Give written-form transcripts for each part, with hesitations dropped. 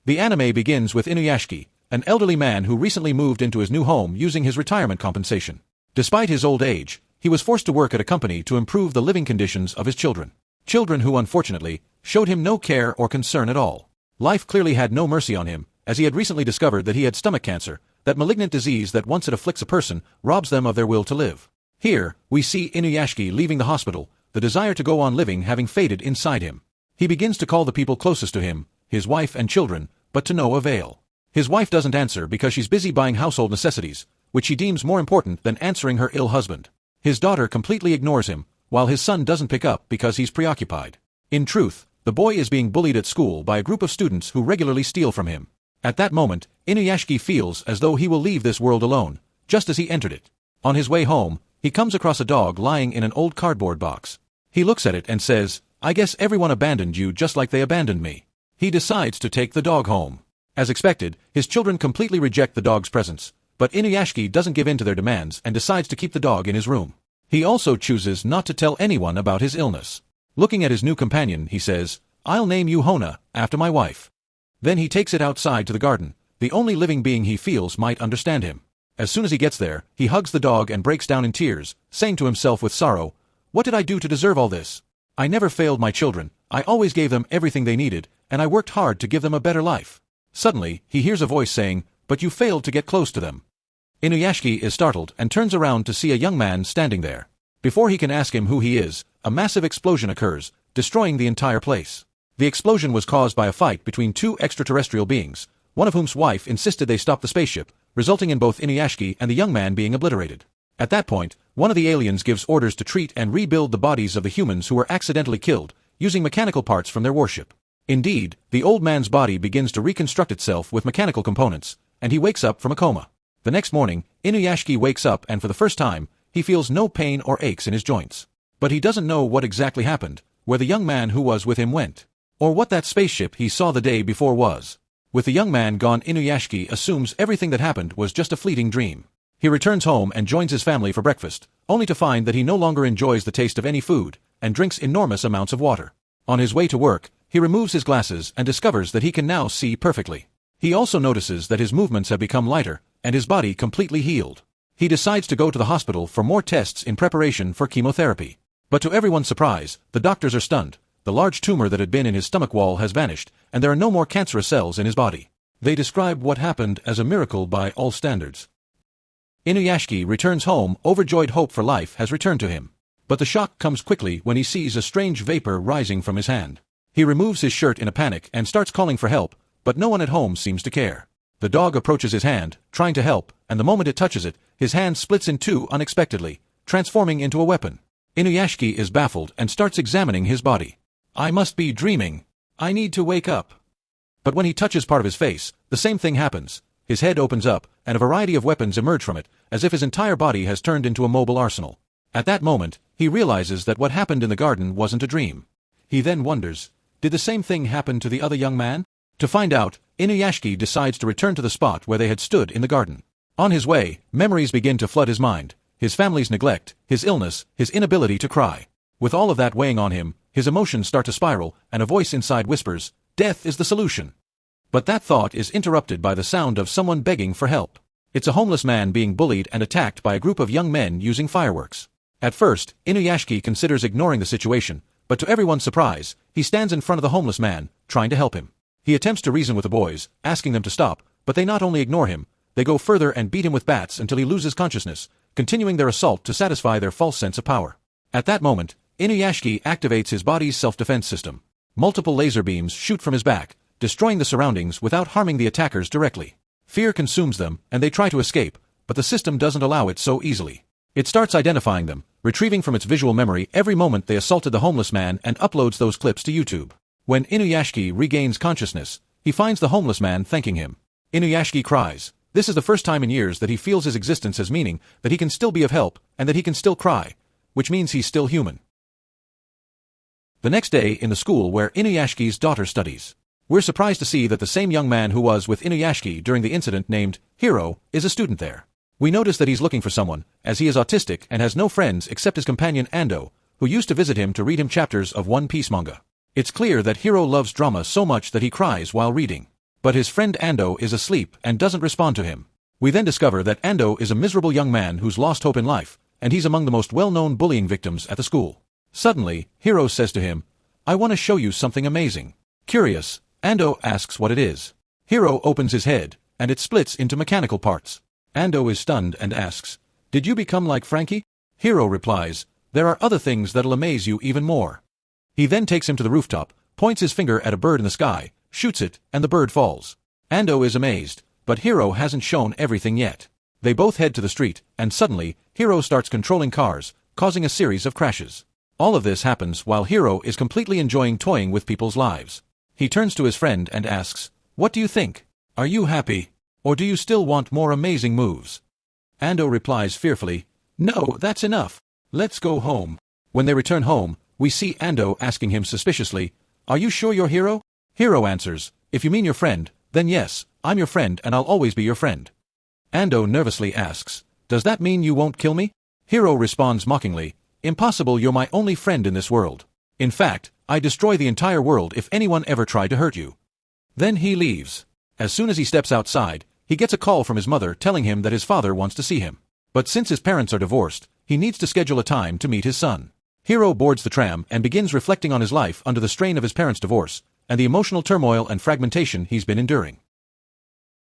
The anime begins with 𝐤𝐤𝐤𝐬𝐤, an elderly man who recently moved into his new home using his retirement compensation. Despite his old age, he was forced to work at a company to improve the living conditions of his children. Children who unfortunately showed him no care or concern at all. Life clearly had no mercy on him, as he had recently discovered that he had stomach cancer, that malignant disease that once it afflicts a person, robs them of their will to live. Here, we see 𝐤𝐤𝐤𝐤 leaving the hospital, the desire to go on living having faded inside him. He begins to call the people closest to him, his wife and children, but to no avail. His wife doesn't answer because she's busy buying household necessities, which she deems more important than answering her ill husband. His daughter completely ignores him, while his son doesn't pick up because he's preoccupied. In truth, the boy is being bullied at school by a group of students who regularly steal from him. At that moment, 𝐤𝐤𝐤𝐤 feels as though he will leave this world alone, just as he entered it. On his way home, he comes across a dog lying in an old cardboard box. He looks at it and says, "I guess everyone abandoned you just like they abandoned me." He decides to take the dog home. As expected, his children completely reject the dog's presence, but 𝐤𝐤𝐤𝐤𝐤 doesn't give in to their demands and decides to keep the dog in his room. He also chooses not to tell anyone about his illness. Looking at his new companion, he says, "I'll name you Hona, after my wife." Then he takes it outside to the garden, the only living being he feels might understand him. As soon as he gets there, he hugs the dog and breaks down in tears, saying to himself with sorrow, "What did I do to deserve all this? I never failed my children, I always gave them everything they needed, and I worked hard to give them a better life." Suddenly, he hears a voice saying, "But you failed to get close to them." 𝐤𝐤𝐤𝐤𝐤 is startled and turns around to see a young man standing there. Before he can ask him who he is, a massive explosion occurs, destroying the entire place. The explosion was caused by a fight between two extraterrestrial beings, one of whom's wife insisted they stop the spaceship, resulting in both 𝐤𝐤𝐤𝐤𝐤 and the young man being obliterated. At that point, one of the aliens gives orders to treat and rebuild the bodies of the humans who were accidentally killed, using mechanical parts from their warship. Indeed, the old man's body begins to reconstruct itself with mechanical components, and he wakes up from a coma. The next morning, 𝐤𝐤𝐤𝐤𝐤 wakes up and for the first time, he feels no pain or aches in his joints. But he doesn't know what exactly happened, where the young man who was with him went, or what that spaceship he saw the day before was. With the young man gone, 𝐤𝐤𝐤𝐤𝐤 assumes everything that happened was just a fleeting dream. He returns home and joins his family for breakfast, only to find that he no longer enjoys the taste of any food, and drinks enormous amounts of water. On his way to work, he removes his glasses and discovers that he can now see perfectly. He also notices that his movements have become lighter, and his body completely healed. He decides to go to the hospital for more tests in preparation for chemotherapy. But to everyone's surprise, the doctors are stunned. The large tumor that had been in his stomach wall has vanished, and there are no more cancerous cells in his body. They describe what happened as a miracle by all standards. 𝐤𝐤𝐤𝐤𝐤 returns home, overjoyed. Hope for life has returned to him. But the shock comes quickly when he sees a strange vapor rising from his hand. He removes his shirt in a panic and starts calling for help, but no one at home seems to care. The dog approaches his hand, trying to help, and the moment it touches it, his hand splits in two unexpectedly, transforming into a weapon. 𝐤𝐤𝐤𝐤𝐤 is baffled and starts examining his body. "I must be dreaming. I need to wake up." But when he touches part of his face, the same thing happens. His head opens up, and a variety of weapons emerge from it, as if his entire body has turned into a mobile arsenal. At that moment, he realizes that what happened in the garden wasn't a dream. He then wonders, did the same thing happen to the other young man? To find out, 𝐤𝐤𝐤𝐤𝐤 decides to return to the spot where they had stood in the garden. On his way, memories begin to flood his mind. His family's neglect, his illness, his inability to cry. With all of that weighing on him, his emotions start to spiral, and a voice inside whispers, "Death is the solution." But that thought is interrupted by the sound of someone begging for help. It's a homeless man being bullied and attacked by a group of young men using fireworks. At first, 𝐤𝐤𝐤𝐤𝐤 considers ignoring the situation, but to everyone's surprise, he stands in front of the homeless man, trying to help him. He attempts to reason with the boys, asking them to stop, but they not only ignore him, they go further and beat him with bats until he loses consciousness, continuing their assault to satisfy their false sense of power. At that moment, 𝐤𝐤𝐤𝐤𝐤 activates his body's self-defense system. Multiple laser beams shoot from his back, destroying the surroundings without harming the attackers directly. Fear consumes them, and they try to escape, but the system doesn't allow it so easily. It starts identifying them, retrieving from its visual memory every moment they assaulted the homeless man and uploads those clips to YouTube. When 𝐤𝐤𝐤𝐤𝐤 regains consciousness, he finds the homeless man thanking him. 𝐤𝐤𝐤𝐤𝐤 cries. This is the first time in years that he feels his existence has meaning, that he can still be of help, and that he can still cry, which means he's still human. The next day in the school where 𝐤𝐤𝐤𝐤𝐤's daughter studies, we're surprised to see that the same young man who was with 𝐤𝐤𝐤𝐤𝐤 during the incident named Hiro is a student there. We notice that he's looking for someone, as he is autistic and has no friends except his companion Ando, who used to visit him to read him chapters of One Piece manga. It's clear that Hiro loves drama so much that he cries while reading. But his friend Ando is asleep and doesn't respond to him. We then discover that Ando is a miserable young man who's lost hope in life, and he's among the most well-known bullying victims at the school. Suddenly, Hiro says to him, "I want to show you something amazing." Curious, Ando asks what it is. Hiro opens his head, and it splits into mechanical parts. Ando is stunned and asks, "Did you become like Frankie?" Hiro replies, "There are other things that'll amaze you even more." He then takes him to the rooftop, points his finger at a bird in the sky, shoots it, and the bird falls. Ando is amazed, but Hiro hasn't shown everything yet. They both head to the street, and suddenly, Hiro starts controlling cars, causing a series of crashes. All of this happens while Hiro is completely enjoying toying with people's lives. He turns to his friend and asks, "What do you think? Are you happy? Or do you still want more amazing moves?" Ando replies fearfully, "No, that's enough. Let's go home." When they return home, we see Ando asking him suspiciously, "Are you sure you're Hiro?" Hiro answers, "If you mean your friend, then yes, I'm your friend and I'll always be your friend." Ando nervously asks, "Does that mean you won't kill me?" Hiro responds mockingly, "Impossible, you're my only friend in this world. In fact, I destroy the entire world if anyone ever tried to hurt you." Then he leaves. As soon as he steps outside, he gets a call from his mother telling him that his father wants to see him. But since his parents are divorced, he needs to schedule a time to meet his son. Hiro boards the tram and begins reflecting on his life under the strain of his parents' divorce, and the emotional turmoil and fragmentation he's been enduring.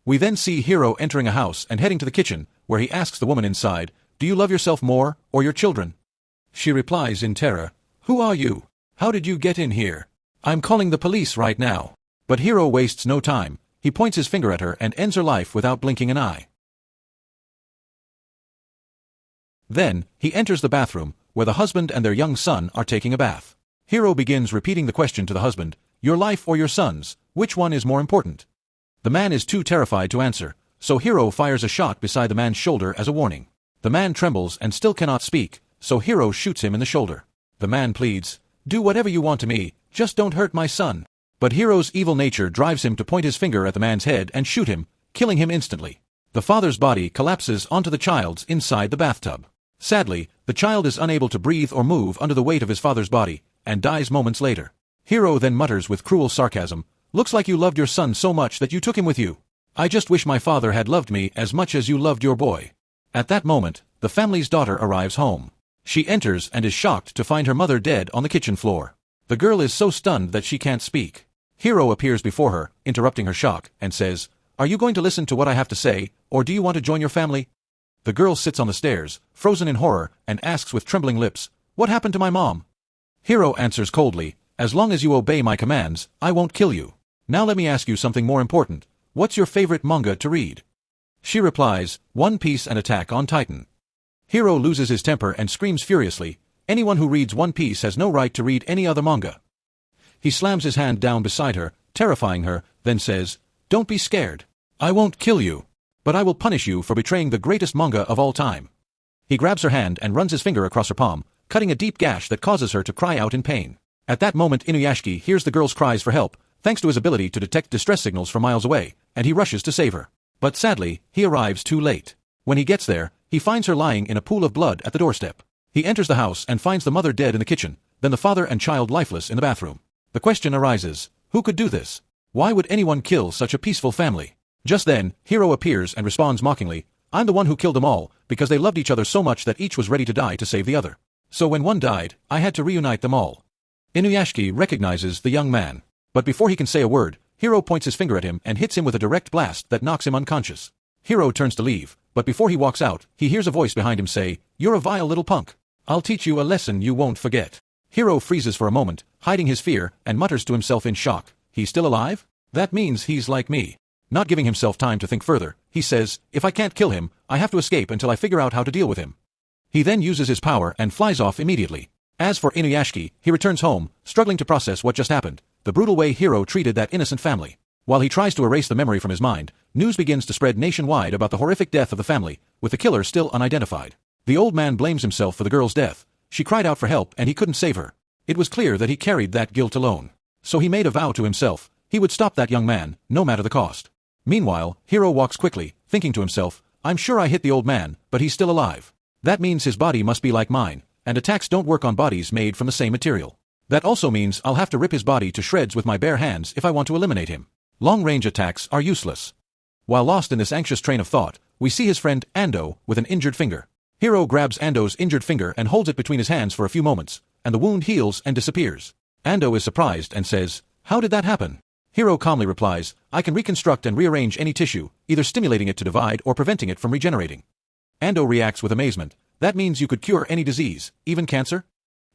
We then see Hiro entering a house and heading to the kitchen, where he asks the woman inside, "Do you love yourself more, or your children?" She replies in terror, "Who are you? How did you get in here? I'm calling the police right now." But Hiro wastes no time. He points his finger at her and ends her life without blinking an eye. Then, he enters the bathroom, where the husband and their young son are taking a bath. Hiro begins repeating the question to the husband, "Your life or your son's, which one is more important?" The man is too terrified to answer, so Hiro fires a shot beside the man's shoulder as a warning. The man trembles and still cannot speak, so Hiro shoots him in the shoulder. The man pleads, "Do whatever you want to me, just don't hurt my son." But Hiro's evil nature drives him to point his finger at the man's head and shoot him, killing him instantly. The father's body collapses onto the child's inside the bathtub. Sadly, the child is unable to breathe or move under the weight of his father's body, and dies moments later. Hiro then mutters with cruel sarcasm, "Looks like you loved your son so much that you took him with you. I just wish my father had loved me as much as you loved your boy." At that moment, the family's daughter arrives home. She enters and is shocked to find her mother dead on the kitchen floor. The girl is so stunned that she can't speak. Hiro appears before her, interrupting her shock, and says, "Are you going to listen to what I have to say, or do you want to join your family?" The girl sits on the stairs, frozen in horror, and asks with trembling lips, "What happened to my mom?" Hiro answers coldly, "As long as you obey my commands, I won't kill you. Now let me ask you something more important. What's your favorite manga to read?" She replies, "One Piece and Attack on Titan." Hiro loses his temper and screams furiously, "Anyone who reads One Piece has no right to read any other manga." He slams his hand down beside her, terrifying her, then says, "Don't be scared. I won't kill you. But I will punish you for betraying the greatest manga of all time." He grabs her hand and runs his finger across her palm, cutting a deep gash that causes her to cry out in pain. At that moment 𝐤𝐤𝐤𝐬𝐷 hears the girl's cries for help, thanks to his ability to detect distress signals from miles away, and he rushes to save her. But sadly, he arrives too late. When he gets there, he finds her lying in a pool of blood at the doorstep. He enters the house and finds the mother dead in the kitchen, then the father and child lifeless in the bathroom. The question arises, who could do this? Why would anyone kill such a peaceful family? Just then, Hiro appears and responds mockingly, "I'm the one who killed them all, because they loved each other so much that each was ready to die to save the other. So when one died, I had to reunite them all." 𝐤𝐤𝐤𝐬𝐷 recognizes the young man. But before he can say a word, Hiro points his finger at him and hits him with a direct blast that knocks him unconscious. Hiro turns to leave, but before he walks out, he hears a voice behind him say, "You're a vile little punk. I'll teach you a lesson you won't forget." Hiro freezes for a moment, hiding his fear, and mutters to himself in shock, "He's still alive? That means he's like me." Not giving himself time to think further, he says, "If I can't kill him, I have to escape until I figure out how to deal with him." He then uses his power and flies off immediately. As for 𝐤𝐤𝐤𝐬𝐷, he returns home, struggling to process what just happened, the brutal way Hiro treated that innocent family. While he tries to erase the memory from his mind, news begins to spread nationwide about the horrific death of the family, with the killer still unidentified. The old man blames himself for the girl's death. She cried out for help and he couldn't save her. It was clear that he carried that guilt alone. So he made a vow to himself, he would stop that young man, no matter the cost. Meanwhile, Hiro walks quickly, thinking to himself, "I'm sure I hit the old man, but he's still alive. That means his body must be like mine, and attacks don't work on bodies made from the same material. That also means I'll have to rip his body to shreds with my bare hands if I want to eliminate him." Long-range attacks are useless. While lost in this anxious train of thought, we see his friend, Ando, with an injured finger. Hiro grabs Ando's injured finger and holds it between his hands for a few moments, and the wound heals and disappears. Ando is surprised and says, "How did that happen?" Hiro calmly replies, "I can reconstruct and rearrange any tissue, either stimulating it to divide or preventing it from regenerating." Ando reacts with amazement. "That means you could cure any disease, even cancer?"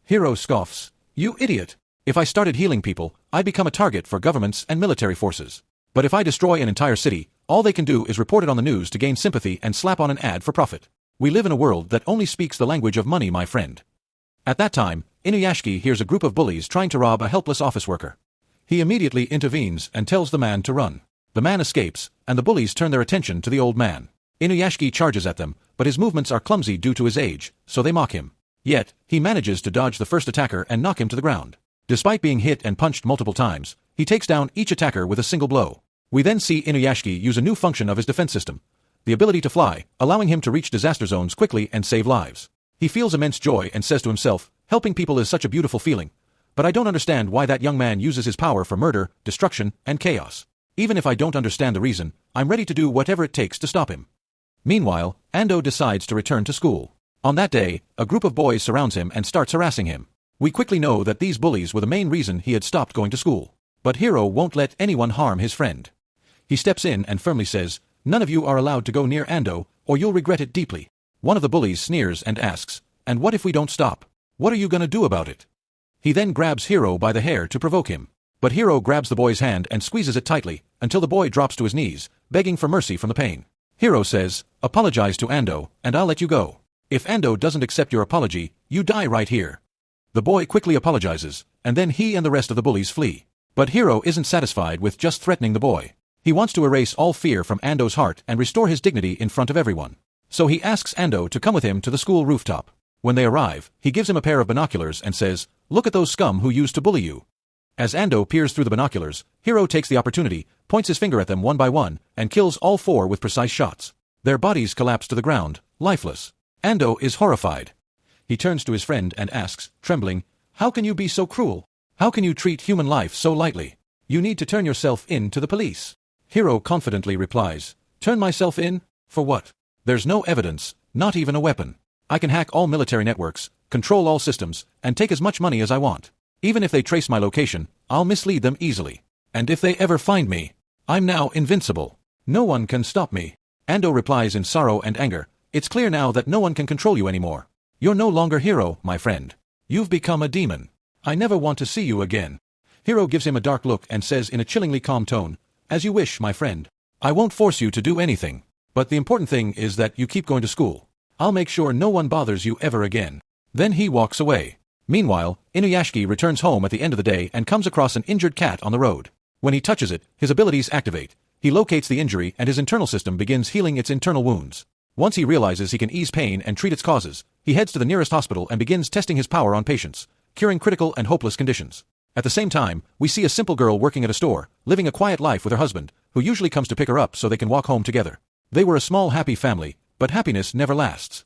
Hiro scoffs, "You idiot! If I started healing people, I'd become a target for governments and military forces. But if I destroy an entire city, all they can do is report it on the news to gain sympathy and slap on an ad for profit. We live in a world that only speaks the language of money, my friend." At that time, Inuyashiki hears a group of bullies trying to rob a helpless office worker. He immediately intervenes and tells the man to run. The man escapes, and the bullies turn their attention to the old man. Inuyashiki charges at them, but his movements are clumsy due to his age, so they mock him. Yet, he manages to dodge the first attacker and knock him to the ground. Despite being hit and punched multiple times, he takes down each attacker with a single blow. We then see Inuyashiki use a new function of his defense system, the ability to fly, allowing him to reach disaster zones quickly and save lives. He feels immense joy and says to himself, "Helping people is such a beautiful feeling, but I don't understand why that young man uses his power for murder, destruction, and chaos. Even if I don't understand the reason, I'm ready to do whatever it takes to stop him." Meanwhile, Ando decides to return to school. On that day, a group of boys surrounds him and starts harassing him. We quickly know that these bullies were the main reason he had stopped going to school. But Hiro won't let anyone harm his friend. He steps in and firmly says, "None of you are allowed to go near Ando, or you'll regret it deeply." One of the bullies sneers and asks, "And what if we don't stop? What are you gonna do about it?" He then grabs Hiro by the hair to provoke him. But Hiro grabs the boy's hand and squeezes it tightly, until the boy drops to his knees, begging for mercy from the pain. Hiro says, "Apologize to Ando, and I'll let you go. If Ando doesn't accept your apology, you die right here." The boy quickly apologizes, and then he and the rest of the bullies flee. But Hiro isn't satisfied with just threatening the boy. He wants to erase all fear from Ando's heart and restore his dignity in front of everyone. So he asks Ando to come with him to the school rooftop. When they arrive, he gives him a pair of binoculars and says, "Look at those scum who used to bully you." As Ando peers through the binoculars, Hiro takes the opportunity, points his finger at them one by one, and kills all four with precise shots. Their bodies collapse to the ground, lifeless. Ando is horrified. He turns to his friend and asks, trembling, "How can you be so cruel? How can you treat human life so lightly? You need to turn yourself in to the police." Hiro confidently replies, "Turn myself in? For what? There's no evidence, not even a weapon. I can hack all military networks, control all systems, and take as much money as I want. Even if they trace my location, I'll mislead them easily. And if they ever find me, I'm now invincible. No one can stop me." Ando replies in sorrow and anger, "It's clear now that no one can control you anymore. You're no longer Hiro, my friend. You've become a demon. I never want to see you again." Hiro gives him a dark look and says in a chillingly calm tone, "As you wish, my friend. I won't force you to do anything. But the important thing is that you keep going to school. I'll make sure no one bothers you ever again." Then he walks away. Meanwhile, Inuyashiki returns home at the end of the day and comes across an injured cat on the road. When he touches it, his abilities activate. He locates the injury and his internal system begins healing its internal wounds. Once he realizes he can ease pain and treat its causes, he heads to the nearest hospital and begins testing his power on patients, curing critical and hopeless conditions. At the same time, we see a simple girl working at a store, living a quiet life with her husband, who usually comes to pick her up so they can walk home together. They were a small happy family, but happiness never lasts.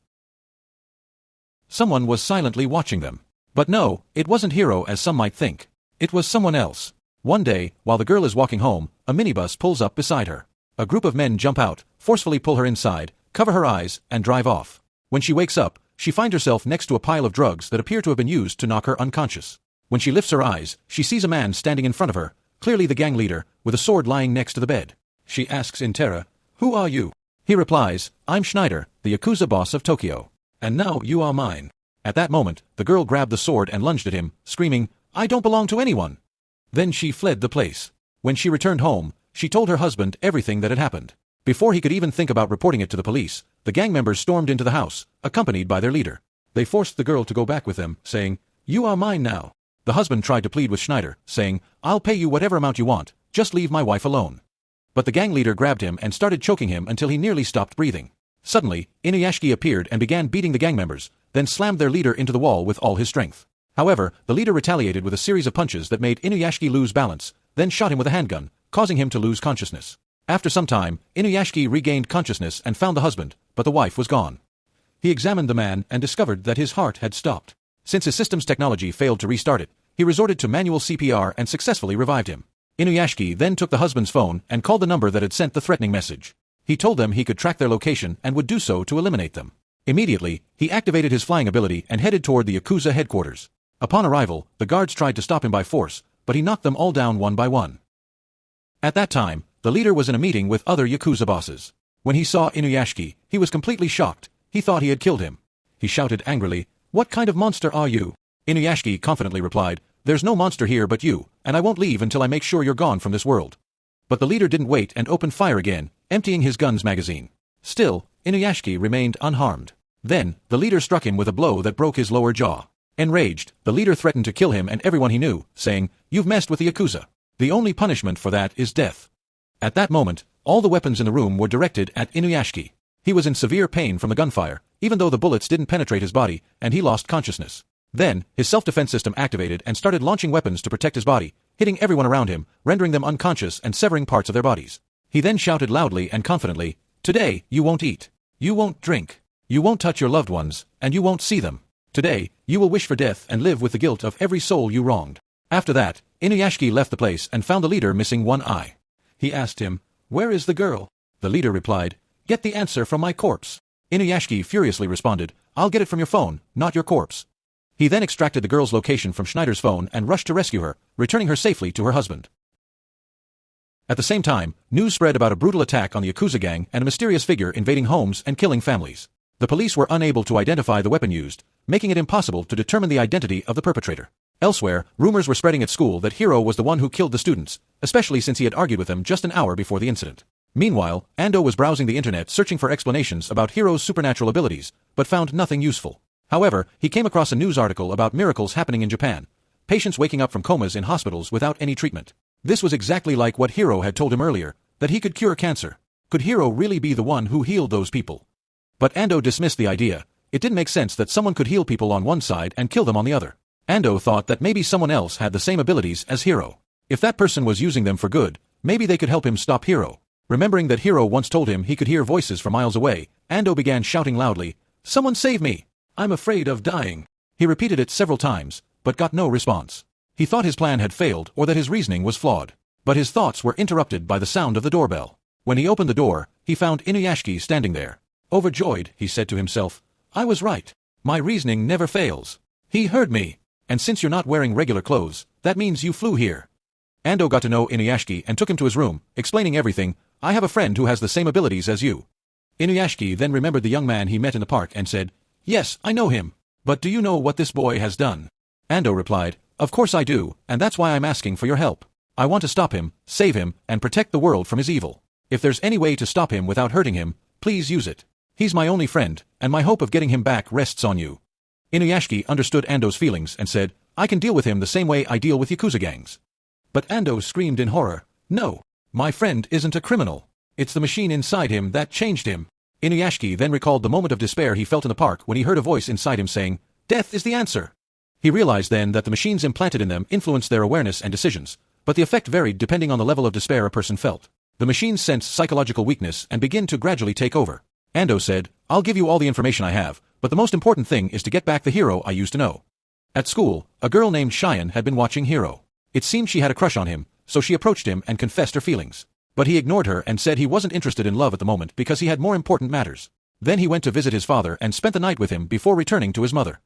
Someone was silently watching them. But no, it wasn't Hiro as some might think. It was someone else. One day, while the girl is walking home, a minibus pulls up beside her. A group of men jump out, forcefully pull her inside, cover her eyes, and drive off. When she wakes up, she finds herself next to a pile of drugs that appear to have been used to knock her unconscious. When she lifts her eyes, she sees a man standing in front of her, clearly the gang leader, with a sword lying next to the bed. She asks in terror, "Who are you?" He replies, "I'm Schneider, the Yakuza boss of Tokyo. And now you are mine." At that moment, the girl grabbed the sword and lunged at him, screaming, "I don't belong to anyone." Then she fled the place. When she returned home, she told her husband everything that had happened. Before he could even think about reporting it to the police, the gang members stormed into the house, accompanied by their leader. They forced the girl to go back with them, saying, "You are mine now." The husband tried to plead with Schneider, saying, "I'll pay you whatever amount you want, just leave my wife alone." But the gang leader grabbed him and started choking him until he nearly stopped breathing. Suddenly, Inuyashiki appeared and began beating the gang members, then slammed their leader into the wall with all his strength. However, the leader retaliated with a series of punches that made Inuyashiki lose balance, then shot him with a handgun, causing him to lose consciousness. After some time, Inuyashiki regained consciousness and found the husband, but the wife was gone. He examined the man and discovered that his heart had stopped. Since his system's technology failed to restart it, he resorted to manual CPR and successfully revived him. 𝐜𝐮𝐤𝐬𝐬𝐷 then took the husband's phone and called the number that had sent the threatening message. He told them he could track their location and would do so to eliminate them. Immediately, he activated his flying ability and headed toward the 𝐤𝐤𝐬𝐬𝐷 headquarters. Upon arrival, the guards tried to stop him by force, but he knocked them all down one by one. At that time, the leader was in a meeting with other 𝐤𝐤𝐬𝐬𝐷 bosses. When he saw 𝐜𝐮𝐤𝐬𝐬𝐷, he was completely shocked. He thought he had killed him. He shouted angrily, "What kind of monster are you?" 𝐜𝐮𝐤𝐬𝐬𝐷 confidently replied, "There's no monster here but you, and I won't leave until I make sure you're gone from this world." But the leader didn't wait and opened fire again, emptying his gun's magazine. Still, 𝐜𝐮𝐤𝐬𝐬𝐷 remained unharmed. Then, the leader struck him with a blow that broke his lower jaw. Enraged, the leader threatened to kill him and everyone he knew, saying, "You've messed with the 𝐤𝐤𝐬𝐬𝐷. The only punishment for that is death." At that moment, all the weapons in the room were directed at 𝐜𝐮𝐤𝐬𝐬𝐷. He was in severe pain from the gunfire, even though the bullets didn't penetrate his body, and he lost consciousness. Then, his self-defense system activated and started launching weapons to protect his body, hitting everyone around him, rendering them unconscious and severing parts of their bodies. He then shouted loudly and confidently, "Today, you won't eat. You won't drink. You won't touch your loved ones, and you won't see them. Today, you will wish for death and live with the guilt of every soul you wronged." After that, 𝐜𝐮𝐤𝐬𝐬𝐷 left the place and found the leader missing one eye. He asked him, "Where is the girl?" The leader replied, "Get the answer from my corpse." 𝐜𝐮𝐤𝐬𝐬𝐷 furiously responded, "I'll get it from your phone, not your corpse." He then extracted the girl's location from Schneider's phone and rushed to rescue her, returning her safely to her husband. At the same time, news spread about a brutal attack on the 𝐤𝐤𝐬𝐬𝐷 gang and a mysterious figure invading homes and killing families. The police were unable to identify the weapon used, making it impossible to determine the identity of the perpetrator. Elsewhere, rumors were spreading at school that 𝐬𝐻 was the one who killed the students, especially since he had argued with them just an hour before the incident. Meanwhile, Ando was browsing the internet searching for explanations about 𝐬𝐻's supernatural abilities, but found nothing useful. However, he came across a news article about miracles happening in Japan, patients waking up from comas in hospitals without any treatment. This was exactly like what 𝐬𝐻 had told him earlier, that he could cure cancer. Could 𝐬𝐻 really be the one who healed those people? But Ando dismissed the idea. It didn't make sense that someone could heal people on one side and kill them on the other. Ando thought that maybe someone else had the same abilities as 𝐬𝐻. If that person was using them for good, maybe they could help him stop 𝐬𝐻. Remembering that 𝐬𝐻 once told him he could hear voices from miles away, Ando began shouting loudly, "Someone save me! I'm afraid of dying." He repeated it several times, but got no response. He thought his plan had failed or that his reasoning was flawed. But his thoughts were interrupted by the sound of the doorbell. When he opened the door, he found 𝐜𝐮𝐤𝐬𝐬𝐷 standing there. Overjoyed, he said to himself, "I was right. My reasoning never fails. He heard me. And since you're not wearing regular clothes, that means you flew here." Ando got to know 𝐜𝐮𝐤𝐬𝐬𝐷 and took him to his room, explaining everything. "I have a friend who has the same abilities as you." 𝐜𝐮𝐤𝐬𝐬𝐷 then remembered the young man he met in the park and said, "Yes, I know him. But do you know what this boy has done?" Ando replied, "Of course I do, and that's why I'm asking for your help. I want to stop him, save him, and protect the world from his evil. If there's any way to stop him without hurting him, please use it. He's my only friend, and my hope of getting him back rests on you." 𝐜𝐮𝐤𝐬𝐬𝐷 understood Ando's feelings and said, "I can deal with him the same way I deal with 𝐤𝐻𝐻 gangs." But Ando screamed in horror, "No, my friend isn't a criminal. It's the machine inside him that changed him." 𝐜𝐮𝐤𝐬𝐬𝐷 then recalled the moment of despair he felt in the park when he heard a voice inside him saying, "Death is the answer." He realized then that the machines implanted in them influenced their awareness and decisions, but the effect varied depending on the level of despair a person felt. The machines sense psychological weakness and begin to gradually take over. Ando said, "I'll give you all the information I have, but the most important thing is to get back the 𝐬𝐻 I used to know." At school, a girl named Cheyenne had been watching 𝐬𝐻. It seemed she had a crush on him, so she approached him and confessed her feelings. But he ignored her and said he wasn't interested in love at the moment because he had more important matters. Then he went to visit his father and spent the night with him before returning to his mother.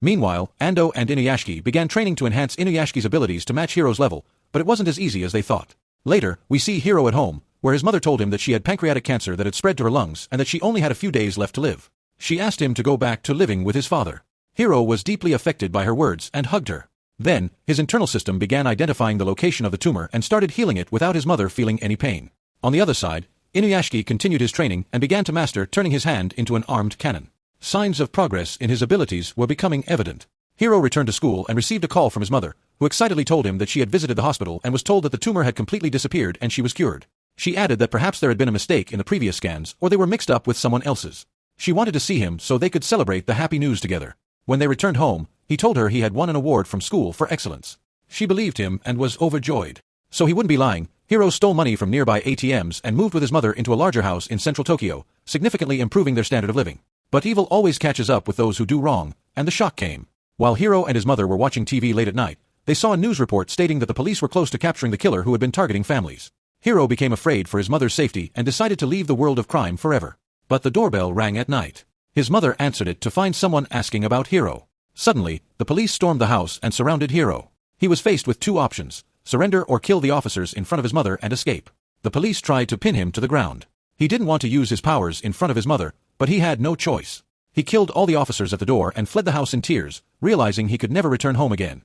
Meanwhile, Ando and 𝐜𝐮𝐤𝐬𝐬𝐷 began training to enhance 𝐜𝐮𝐤𝐬𝐬𝐷's abilities to match 𝐬𝐻's level, but it wasn't as easy as they thought. Later, we see 𝐬𝐻 at home, where his mother told him that she had pancreatic cancer that had spread to her lungs and that she only had a few days left to live. She asked him to go back to living with his father. 𝐬𝐻 was deeply affected by her words and hugged her. Then, his internal system began identifying the location of the tumor and started healing it without his mother feeling any pain. On the other side, 𝐜𝐮𝐤𝐬𝐬𝐷 continued his training and began to master turning his hand into an armed cannon. Signs of progress in his abilities were becoming evident. 𝐬𝐻 returned to school and received a call from his mother, who excitedly told him that she had visited the hospital and was told that the tumor had completely disappeared and she was cured. She added that perhaps there had been a mistake in the previous scans or they were mixed up with someone else's. She wanted to see him so they could celebrate the happy news together. When they returned home, he told her he had won an award from school for excellence. She believed him and was overjoyed. So he wouldn't be lying. 𝐬𝐻 stole money from nearby ATMs and moved with his mother into a larger house in central Tokyo, significantly improving their standard of living. But evil always catches up with those who do wrong, and the shock came. While Hiro and his mother were watching TV late at night, they saw a news report stating that the police were close to capturing the killer who had been targeting families. Hiro became afraid for his mother's safety and decided to leave the world of crime forever. But the doorbell rang at night. His mother answered it to find someone asking about Hiro. Suddenly, the police stormed the house and surrounded Hiro. He was faced with two options: surrender or kill the officers in front of his mother and escape. The police tried to pin him to the ground. He didn't want to use his powers in front of his mother, but he had no choice. He killed all the officers at the door and fled the house in tears, realizing he could never return home again.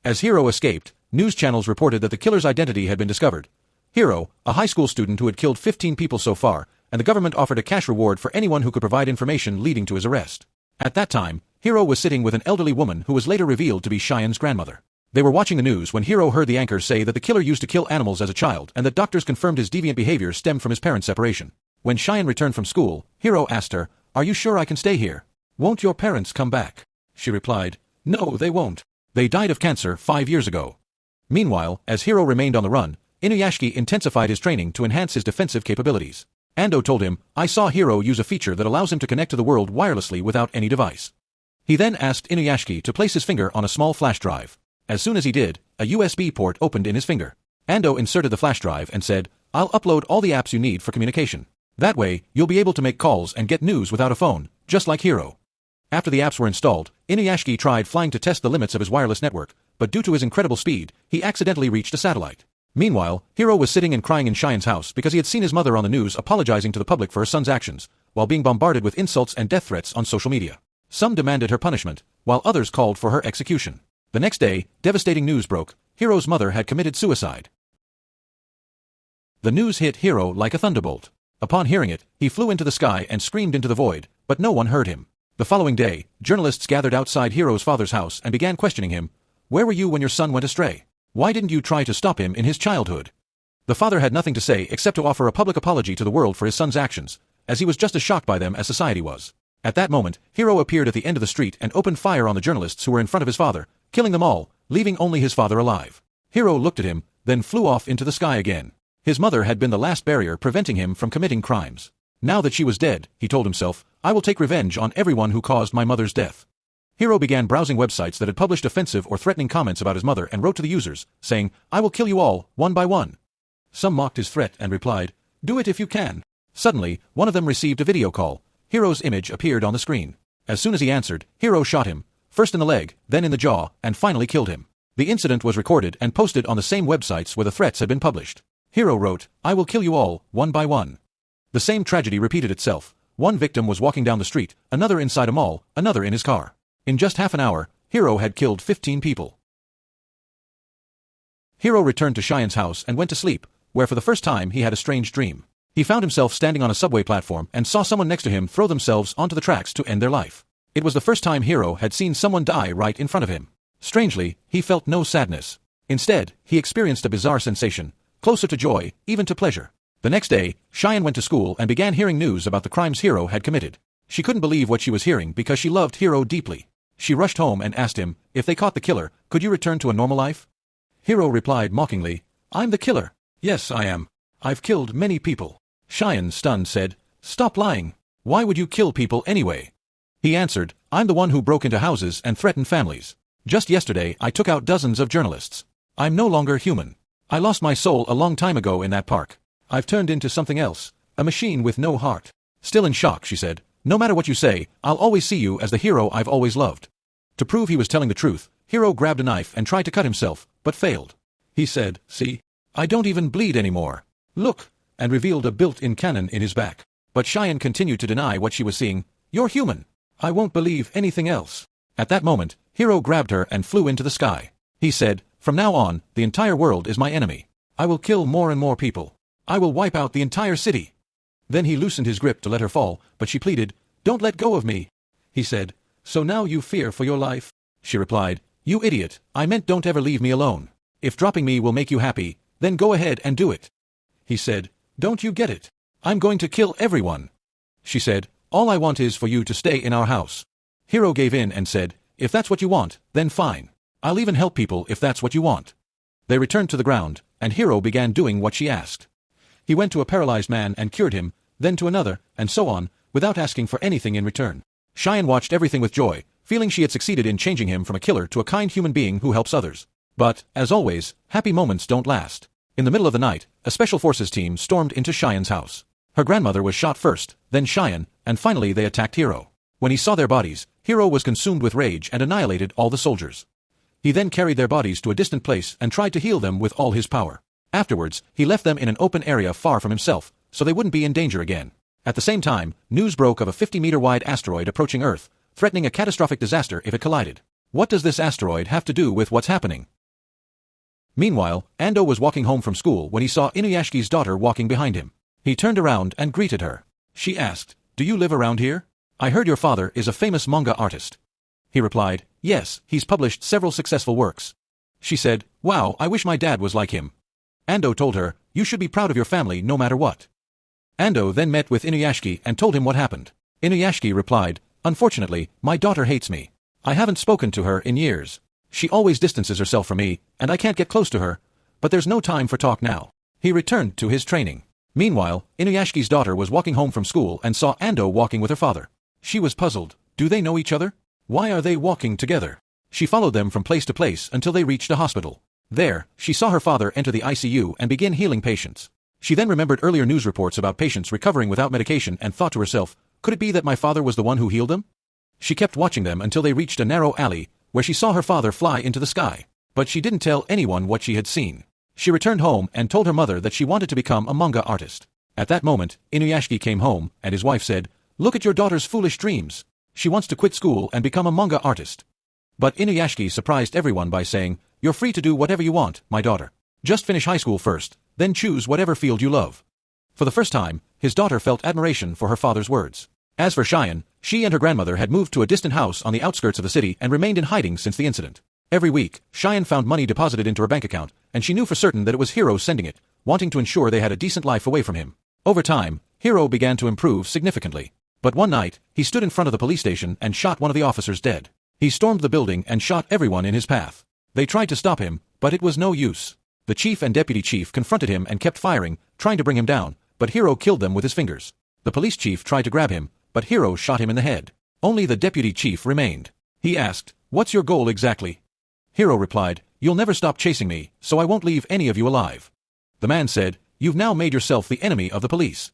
As Hiro escaped, news channels reported that the killer's identity had been discovered. Hiro, a high school student who had killed 15 people so far, and the government offered a cash reward for anyone who could provide information leading to his arrest. At that time, Hiro was sitting with an elderly woman who was later revealed to be 𝐿𝐤𝐤𝐬𝐷's grandmother. They were watching the news when Hiro heard the anchor say that the killer used to kill animals as a child and that doctors confirmed his deviant behavior stemmed from his parents' separation. When 𝐿𝐤𝐤𝐬𝐷 returned from school, Hiro asked her, "Are you sure I can stay here? Won't your parents come back?" She replied, "No, they won't. They died of cancer 5 years ago." Meanwhile, as Hiro remained on the run, 𝐤𝐤𝐤𝐬𝐷 intensified his training to enhance his defensive capabilities. Ando told him, "I saw Hiro use a feature that allows him to connect to the world wirelessly without any device." He then asked 𝐤𝐤𝐤𝐬𝐷 to place his finger on a small flash drive. As soon as he did, a USB port opened in his finger. Ando inserted the flash drive and said, "I'll upload all the apps you need for communication. That way, you'll be able to make calls and get news without a phone, just like Hiro." After the apps were installed, 𝐤𝐤𝐤𝐬𝐷 tried flying to test the limits of his wireless network, but due to his incredible speed, he accidentally reached a satellite. Meanwhile, Hiro was sitting and crying in 𝐿𝐤𝐤𝐬𝐷's house because he had seen his mother on the news apologizing to the public for her son's actions, while being bombarded with insults and death threats on social media. Some demanded her punishment, while others called for her execution. The next day, devastating news broke: Hiro's mother had committed suicide. The news hit Hiro like a thunderbolt. Upon hearing it, he flew into the sky and screamed into the void, but no one heard him. The following day, journalists gathered outside Hiro's father's house and began questioning him. "Where were you when your son went astray? Why didn't you try to stop him in his childhood?" The father had nothing to say except to offer a public apology to the world for his son's actions, as he was just as shocked by them as society was. At that moment, Hiro appeared at the end of the street and opened fire on the journalists who were in front of his father, killing them all, leaving only his father alive. Hiro looked at him, then flew off into the sky again. His mother had been the last barrier preventing him from committing crimes. Now that she was dead, he told himself, "I will take revenge on everyone who caused my mother's death." Hiro began browsing websites that had published offensive or threatening comments about his mother and wrote to the users, saying, "I will kill you all, one by one." Some mocked his threat and replied, "Do it if you can." Suddenly, one of them received a video call. Hiro's image appeared on the screen. As soon as he answered, Hiro shot him, first in the leg, then in the jaw, and finally killed him. The incident was recorded and posted on the same websites where the threats had been published. Hiro wrote, "I will kill you all, one by one." The same tragedy repeated itself. One victim was walking down the street, another inside a mall, another in his car. In just half an hour, Hiro had killed 15 people. Hiro returned to 𝐿𝐤𝐤𝐬𝐷's house and went to sleep, where for the first time he had a strange dream. He found himself standing on a subway platform and saw someone next to him throw themselves onto the tracks to end their life. It was the first time Hiro had seen someone die right in front of him. Strangely, he felt no sadness. Instead, he experienced a bizarre sensation, closer to joy, even to pleasure. The next day, 𝐿𝐤𝐤𝐬𝐷 went to school and began hearing news about the crimes Hiro had committed. She couldn't believe what she was hearing because she loved Hiro deeply. She rushed home and asked him, "If they caught the killer, could you return to a normal life?" Hiro replied mockingly, "I'm the killer. Yes, I am. I've killed many people." 𝐿𝐤𝐤𝐬𝐷, stunned, said, "Stop lying. Why would you kill people anyway?" He answered, "I'm the one who broke into houses and threatened families. Just yesterday I took out dozens of journalists. I'm no longer human. I lost my soul a long time ago in that park. I've turned into something else, a machine with no heart." Still in shock, she said, "No matter what you say, I'll always see you as the hero I've always loved." To prove he was telling the truth, Hiro grabbed a knife and tried to cut himself, but failed. He said, "See? I don't even bleed anymore. Look," and revealed a built-in cannon in his back. But 𝐿𝐤𝐤𝐬𝐷 continued to deny what she was seeing. "You're human. I won't believe anything else." At that moment, Hiro grabbed her and flew into the sky. He said, "From now on, the entire world is my enemy. I will kill more and more people. I will wipe out the entire city." Then he loosened his grip to let her fall, but she pleaded, "Don't let go of me." He said, "So now you fear for your life?" She replied, "You idiot, I meant don't ever leave me alone. If dropping me will make you happy, then go ahead and do it." He said, "Don't you get it? I'm going to kill everyone." She said, "All I want is for you to stay in our house." Hiro gave in and said, "If that's what you want, then fine. I'll even help people if that's what you want." They returned to the ground, and Hiro began doing what she asked. He went to a paralyzed man and cured him, then to another, and so on, without asking for anything in return. 𝐤𝐤𝐤𝐬𝐤 watched everything with joy, feeling she had succeeded in changing him from a killer to a kind human being who helps others. But, as always, happy moments don't last. In the middle of the night, a special forces team stormed into 𝐤𝐤𝐤𝐤's house. Her grandmother was shot first, then 𝐤𝐤𝐤𝐤, and finally they attacked 𝐤𝐤𝐤. When he saw their bodies, 𝐤𝐤𝐤 was consumed with rage and annihilated all the soldiers. He then carried their bodies to a distant place and tried to heal them with all his power. Afterwards, he left them in an open area far from himself, so they wouldn't be in danger again. At the same time, news broke of a 50-meter-wide asteroid approaching Earth, threatening a catastrophic disaster if it collided. What does this asteroid have to do with what's happening? Meanwhile, Ando was walking home from school when he saw 𝐤𝐤𝐤𝐤𝐤's daughter walking behind him. He turned around and greeted her. She asked, "Do you live around here? I heard your father is a famous manga artist." He replied, "Yes, he's published several successful works." She said, "Wow, I wish my dad was like him." Ando told her, "You should be proud of your family no matter what." Ando then met with 𝐤𝐤𝐤𝐤𝐤 and told him what happened. 𝐤𝐤𝐤𝐤𝐤 replied, "Unfortunately, my daughter hates me. I haven't spoken to her in years. She always distances herself from me, and I can't get close to her, but there's no time for talk now." He returned to his training. Meanwhile, 𝐤𝐤𝐤𝐤's daughter was walking home from school and saw Ando walking with her father. She was puzzled. Do they know each other? Why are they walking together? She followed them from place to place until they reached a hospital. There, she saw her father enter the ICU and begin healing patients. She then remembered earlier news reports about patients recovering without medication and thought to herself, could it be that my father was the one who healed them? She kept watching them until they reached a narrow alley, where she saw her father fly into the sky. But she didn't tell anyone what she had seen. She returned home and told her mother that she wanted to become a manga artist. At that moment, 𝐤𝐤𝐤𝐤𝐤 came home, and his wife said, "Look at your daughter's foolish dreams. She wants to quit school and become a manga artist." But 𝐤𝐤𝐤𝐤𝐤 surprised everyone by saying, "You're free to do whatever you want, my daughter. Just finish high school first, then choose whatever field you love." For the first time, his daughter felt admiration for her father's words. As for 𝐤𝐤𝐤𝐤, she and her grandmother had moved to a distant house on the outskirts of the city and remained in hiding since the incident. Every week, 𝐤𝐤𝐤𝐤 found money deposited into her bank account, and she knew for certain that it was 𝐤𝐤𝐤 sending it, wanting to ensure they had a decent life away from him. Over time, 𝐤𝐤𝐤 began to improve significantly. But one night, he stood in front of the police station and shot one of the officers dead. He stormed the building and shot everyone in his path. They tried to stop him, but it was no use. The chief and deputy chief confronted him and kept firing, trying to bring him down, but 𝐤𝐤𝐤 killed them with his fingers. The police chief tried to grab him, but 𝐤𝐤𝐤 shot him in the head. Only the deputy chief remained. He asked, "What's your goal exactly?" 𝐤𝐤𝐤 replied, "You'll never stop chasing me, so I won't leave any of you alive." The man said, "You've now made yourself the enemy of the police."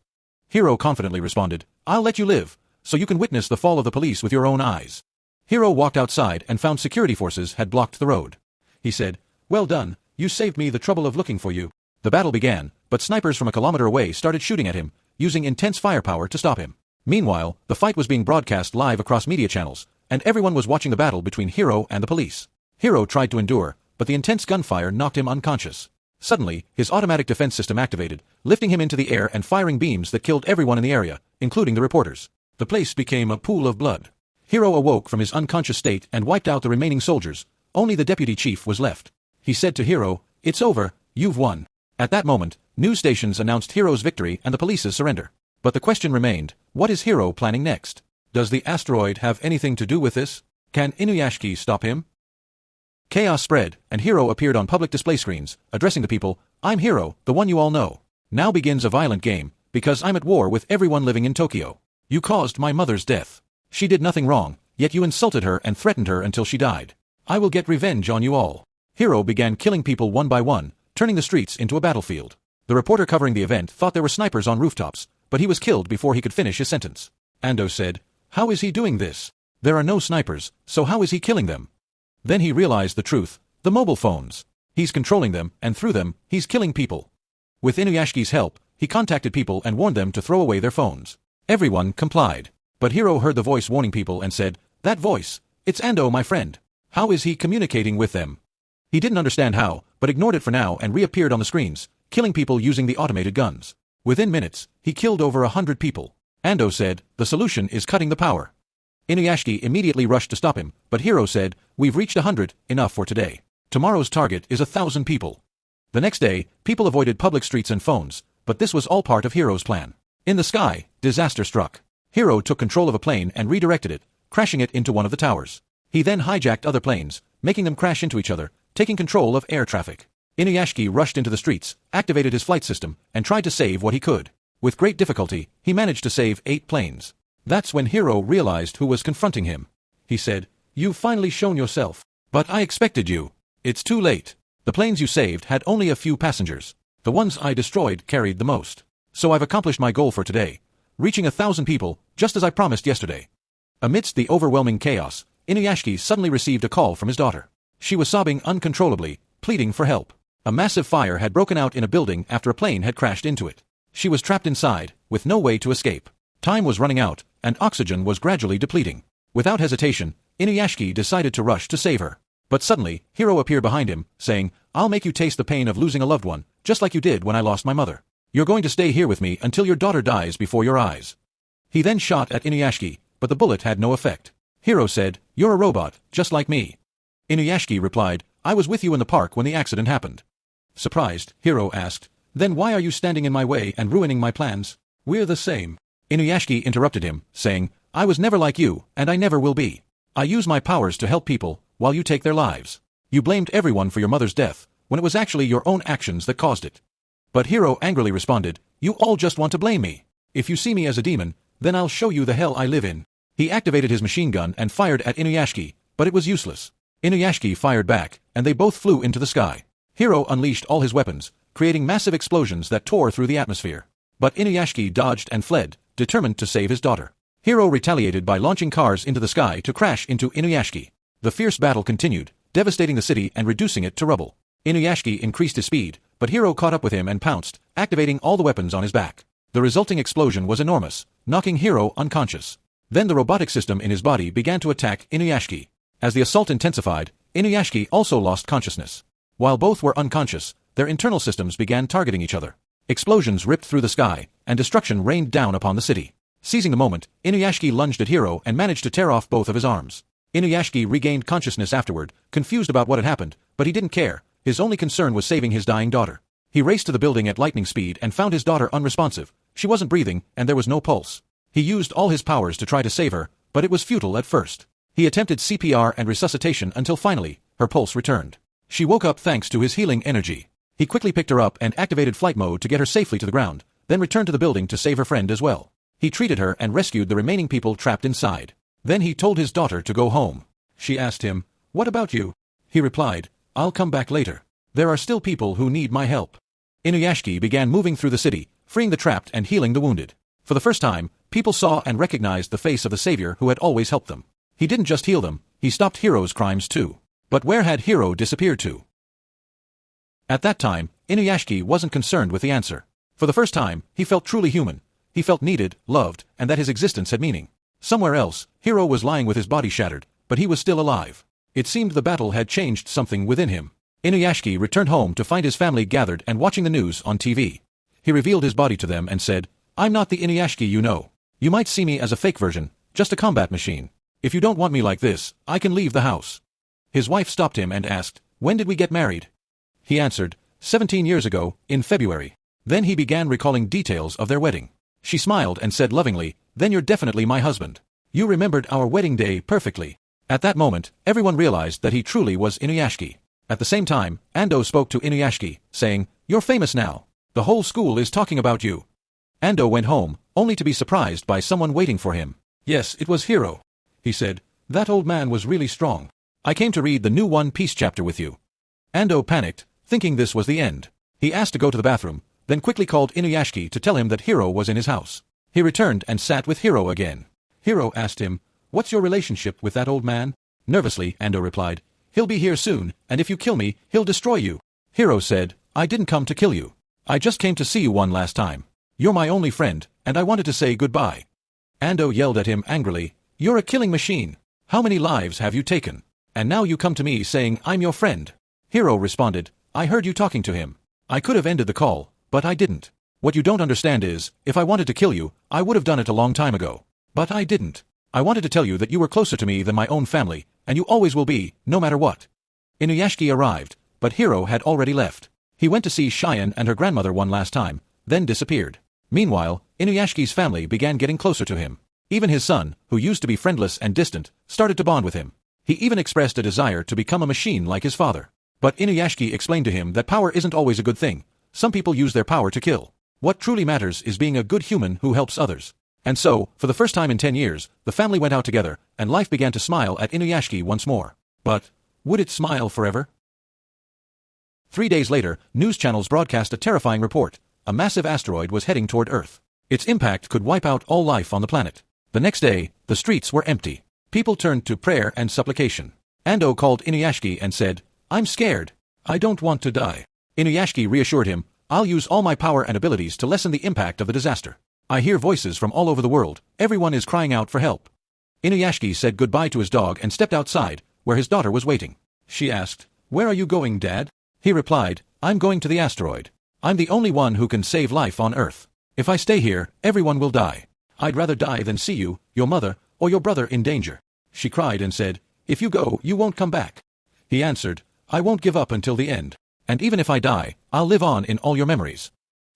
𝐤𝐤𝐤 confidently responded, "I'll let you live, so you can witness the fall of the police with your own eyes." 𝐤𝐤𝐤 walked outside and found security forces had blocked the road. He said, "Well done, you saved me the trouble of looking for you." The battle began, but snipers from a kilometer away started shooting at him, using intense firepower to stop him. Meanwhile, the fight was being broadcast live across media channels, and everyone was watching the battle between 𝐤𝐤𝐤 and the police. 𝐤𝐤𝐤 tried to endure, but the intense gunfire knocked him unconscious. Suddenly, his automatic defense system activated, lifting him into the air and firing beams that killed everyone in the area, including the reporters. The place became a pool of blood. 𝐤𝐤𝐤 awoke from his unconscious state and wiped out the remaining soldiers. Only the deputy chief was left. He said to 𝐤𝐤𝐤, "It's over, you've won." At that moment, news stations announced 𝐤𝐤𝐤's victory and the police's surrender. But the question remained, what is 𝐤𝐤𝐤 planning next? Does the asteroid have anything to do with this? Can 𝐤𝐤𝐤𝐤𝐤 stop him? Chaos spread, and 𝐤𝐤𝐤 appeared on public display screens, addressing the people, "I'm 𝐤𝐤𝐤, the one you all know. Now begins a violent game, because I'm at war with everyone living in Tokyo. You caused my mother's death. She did nothing wrong, yet you insulted her and threatened her until she died. I will get revenge on you all." 𝐤𝐤𝐤 began killing people one by one, turning the streets into a battlefield. The reporter covering the event thought there were snipers on rooftops, but he was killed before he could finish his sentence. Ando said, "How is he doing this? There are no snipers, so how is he killing them?" Then he realized the truth, the mobile phones. He's controlling them, and through them, he's killing people. With 𝐤𝐤𝐤𝐤's help, he contacted people and warned them to throw away their phones. Everyone complied. But 𝐤𝐤𝐤 heard the voice warning people and said, "That voice, it's Ando, my friend. How is he communicating with them?" He didn't understand how, but ignored it for now and reappeared on the screens, killing people using the automated guns. Within minutes, he killed over 100 people. Ando said, "The solution is cutting the power." 𝐤𝐤𝐤𝐤 immediately rushed to stop him, but 𝐤𝐤𝐤 said, "We've reached 100, enough for today. Tomorrow's target is 1,000 people." The next day, people avoided public streets and phones, but this was all part of 𝐤𝐤𝐤's plan. In the sky, disaster struck. 𝐤𝐤𝐤 took control of a plane and redirected it, crashing it into one of the towers. He then hijacked other planes, making them crash into each other, taking control of air traffic. 𝐤𝐤𝐤𝐤 rushed into the streets, activated his flight system, and tried to save what he could. With great difficulty, he managed to save 8 planes. That's when Hiro realized who was confronting him. He said, "You've finally shown yourself. But I expected you. It's too late. The planes you saved had only a few passengers. The ones I destroyed carried the most. So I've accomplished my goal for today, reaching 1,000 people, just as I promised yesterday." Amidst the overwhelming chaos, 𝐤𝐤𝐤𝐬𝐷 suddenly received a call from his daughter. She was sobbing uncontrollably, pleading for help. A massive fire had broken out in a building after a plane had crashed into it. She was trapped inside, with no way to escape. Time was running out, and oxygen was gradually depleting. Without hesitation, 𝐤𝐤𝐤𝐬𝐷 decided to rush to save her. But suddenly, Hiro appeared behind him, saying, "I'll make you taste the pain of losing a loved one, just like you did when I lost my mother. You're going to stay here with me until your daughter dies before your eyes." He then shot at 𝐤𝐤𝐤𝐬𝐷, but the bullet had no effect. Hiro said, "You're a robot, just like me." 𝐤𝐤𝐤𝐬𝐷 replied, "I was with you in the park when the accident happened." Surprised, Hiro asked, "Then why are you standing in my way and ruining my plans?" "We're the same." 𝐤𝐤𝐤𝐬𝐷 interrupted him, saying, "I was never like you, and I never will be. I use my powers to help people, while you take their lives. You blamed everyone for your mother's death, when it was actually your own actions that caused it." But Hiro angrily responded, "You all just want to blame me. If you see me as a demon, then I'll show you the hell I live in." He activated his machine gun and fired at 𝐤𝐤𝐤𝐬𝐷, but it was useless. 𝐤𝐤𝐤𝐬𝐷 fired back, and they both flew into the sky. Hiro unleashed all his weapons, creating massive explosions that tore through the atmosphere. But 𝐤𝐤𝐤𝐬𝐷 dodged and fled, determined to save his daughter. Hiro retaliated by launching cars into the sky to crash into 𝐤𝐤𝐤𝐬𝐷. The fierce battle continued, devastating the city and reducing it to rubble. 𝐤𝐤𝐤𝐬𝐷 increased his speed, but Hiro caught up with him and pounced, activating all the weapons on his back. The resulting explosion was enormous, knocking Hiro unconscious. Then the robotic system in his body began to attack 𝐤𝐤𝐤𝐬𝐷. As the assault intensified, 𝐤𝐤𝐤𝐬𝐷 also lost consciousness. While both were unconscious, their internal systems began targeting each other. Explosions ripped through the sky, and destruction rained down upon the city. Seizing the moment, 𝐤𝐤𝐤𝐬𝐷 lunged at Hiro and managed to tear off both of his arms. 𝐤𝐤𝐤𝐬𝐷 regained consciousness afterward, confused about what had happened, but he didn't care. His only concern was saving his dying daughter. He raced to the building at lightning speed and found his daughter unresponsive. She wasn't breathing, and there was no pulse. He used all his powers to try to save her, but it was futile at first. He attempted CPR and resuscitation until finally, her pulse returned. She woke up thanks to his healing energy. He quickly picked her up and activated flight mode to get her safely to the ground, then returned to the building to save her friend as well. He treated her and rescued the remaining people trapped inside. Then he told his daughter to go home. She asked him, "What about you?" He replied, "I'll come back later. There are still people who need my help." 𝐤𝐤𝐤𝐬𝐷 began moving through the city, freeing the trapped and healing the wounded. For the first time, people saw and recognized the face of the savior who had always helped them. He didn't just heal them, he stopped Hiro's crimes too. But where had Hiro disappeared to? At that time, 𝐤𝐤𝐤𝐬𝐷 wasn't concerned with the answer. For the first time, he felt truly human. He felt needed, loved, and that his existence had meaning. Somewhere else, Hiro was lying with his body shattered, but he was still alive. It seemed the battle had changed something within him. 𝐤𝐤𝐤𝐬𝐷 returned home to find his family gathered and watching the news on TV. He revealed his body to them and said, "I'm not the 𝐤𝐤𝐤𝐬𝐷 you know. You might see me as a fake version, just a combat machine. If you don't want me like this, I can leave the house." His wife stopped him and asked, "When did we get married?" He answered, 17 years ago, in February. Then he began recalling details of their wedding. She smiled and said lovingly, "Then you're definitely my husband. You remembered our wedding day perfectly." At that moment, everyone realized that he truly was 𝐤𝐤𝐤𝐬𝐷. At the same time, Ando spoke to 𝐤𝐤𝐤𝐬𝐷, saying, "You're famous now. The whole school is talking about you." Ando went home, only to be surprised by someone waiting for him. "Yes, it was Hiro." He said, "That old man was really strong. I came to read the new One Piece chapter with you." Ando panicked, thinking this was the end. He asked to go to the bathroom, then quickly called 𝐤𝐤𝐤𝐬𝐷 to tell him that Hiro was in his house. He returned and sat with Hiro again. Hiro asked him, "What's your relationship with that old man?" Nervously, Ando replied, "He'll be here soon, and if you kill me, he'll destroy you." Hiro said, "I didn't come to kill you. I just came to see you one last time. You're my only friend, and I wanted to say goodbye." Ando yelled at him angrily, "You're a killing machine. How many lives have you taken? And now you come to me saying I'm your friend." Hiro responded, "I heard you talking to him. I could have ended the call, but I didn't. What you don't understand is, if I wanted to kill you, I would have done it a long time ago. But I didn't. I wanted to tell you that you were closer to me than my own family, and you always will be, no matter what." 𝐤𝐤𝐤𝐬𝐷 arrived, but Hiro had already left. He went to see 𝐸𝐵𝐻𝑖𝑛 and her grandmother one last time, then disappeared. Meanwhile, 𝐤𝐤𝐤𝐬𝐷's family began getting closer to him. Even his son, who used to be friendless and distant, started to bond with him. He even expressed a desire to become a machine like his father. But 𝐤𝐤𝐤𝐬𝐷 explained to him that power isn't always a good thing. Some people use their power to kill. What truly matters is being a good human who helps others. And so, for the first time in 10 years, the family went out together, and life began to smile at 𝐤𝐤𝐤𝐬𝐤𝐻𝐾 once more. But, would it smile forever? 3 days later, news channels broadcast a terrifying report. A massive asteroid was heading toward Earth. Its impact could wipe out all life on the planet. The next day, the streets were empty. People turned to prayer and supplication. Ando called 𝐤𝐤𝐤𝐤𝐬𝐻𝐾 and said, "I'm scared. I don't want to die." 𝐤𝐤𝐤𝐤𝐬𝐻𝐾 reassured him, "I'll use all my power and abilities to lessen the impact of the disaster. I hear voices from all over the world. Everyone is crying out for help." 𝐤𝐤𝐤𝐤𝐻𝐾 said goodbye to his dog and stepped outside, where his daughter was waiting. She asked, "Where are you going, Dad?" He replied, "I'm going to the asteroid. I'm the only one who can save life on Earth. If I stay here, everyone will die. I'd rather die than see you, your mother, or your brother in danger." She cried and said, "If you go, you won't come back." He answered, "I won't give up until the end. And even if I die, I'll live on in all your memories."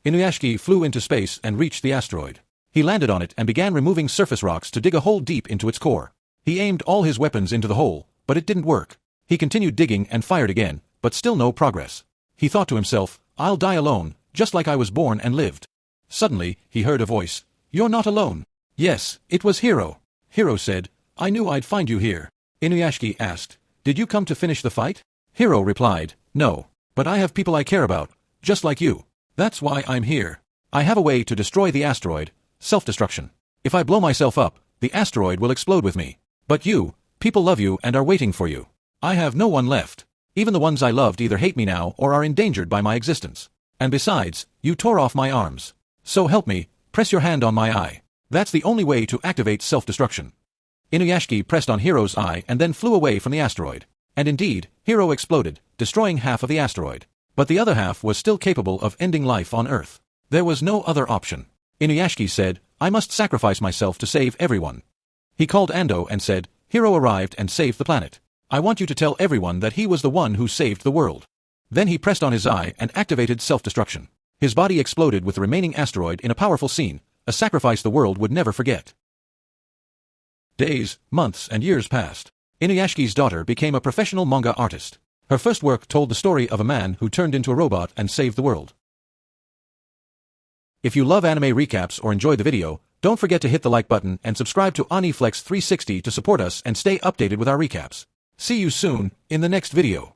𝐤𝐤𝐤𝐤𝐻𝐾 flew into space and reached the asteroid. He landed on it and began removing surface rocks to dig a hole deep into its core. He aimed all his weapons into the hole, but it didn't work. He continued digging and fired again, but still no progress. He thought to himself, "I'll die alone, just like I was born and lived." Suddenly, he heard a voice. "You're not alone." Yes, it was Hiro. Hiro said, "I knew I'd find you here." 𝐤𝐤𝐤𝐤𝐻𝐾 asked, "Did you come to finish the fight?" Hiro replied, "No, but I have people I care about, just like you. That's why I'm here. I have a way to destroy the asteroid, self-destruction. If I blow myself up, the asteroid will explode with me. But you, people love you and are waiting for you. I have no one left. Even the ones I loved either hate me now or are endangered by my existence. And besides, you tore off my arms. So help me, press your hand on my eye. That's the only way to activate self-destruction." 𝐤𝐤𝐤𝐤𝐻𝐾 pressed on Hiro's eye and then flew away from the asteroid. And indeed, Hiro exploded, destroying half of the asteroid. But the other half was still capable of ending life on Earth. There was no other option. 𝐤𝐤𝐤𝐤𝐻𝐾 said, "I must sacrifice myself to save everyone." He called Ando and said, "Hiro arrived and saved the planet. I want you to tell everyone that he was the one who saved the world." Then he pressed on his eye and activated self-destruction. His body exploded with the remaining asteroid in a powerful scene, a sacrifice the world would never forget. Days, months, and years passed. 𝐤𝐤𝐤𝐤𝐻𝐾's daughter became a professional manga artist. Her first work told the story of a man who turned into a robot and saved the world. If you love anime recaps or enjoyed the video, don't forget to hit the like button and subscribe to Aniflex 360 to support us and stay updated with our recaps. See you soon, in the next video.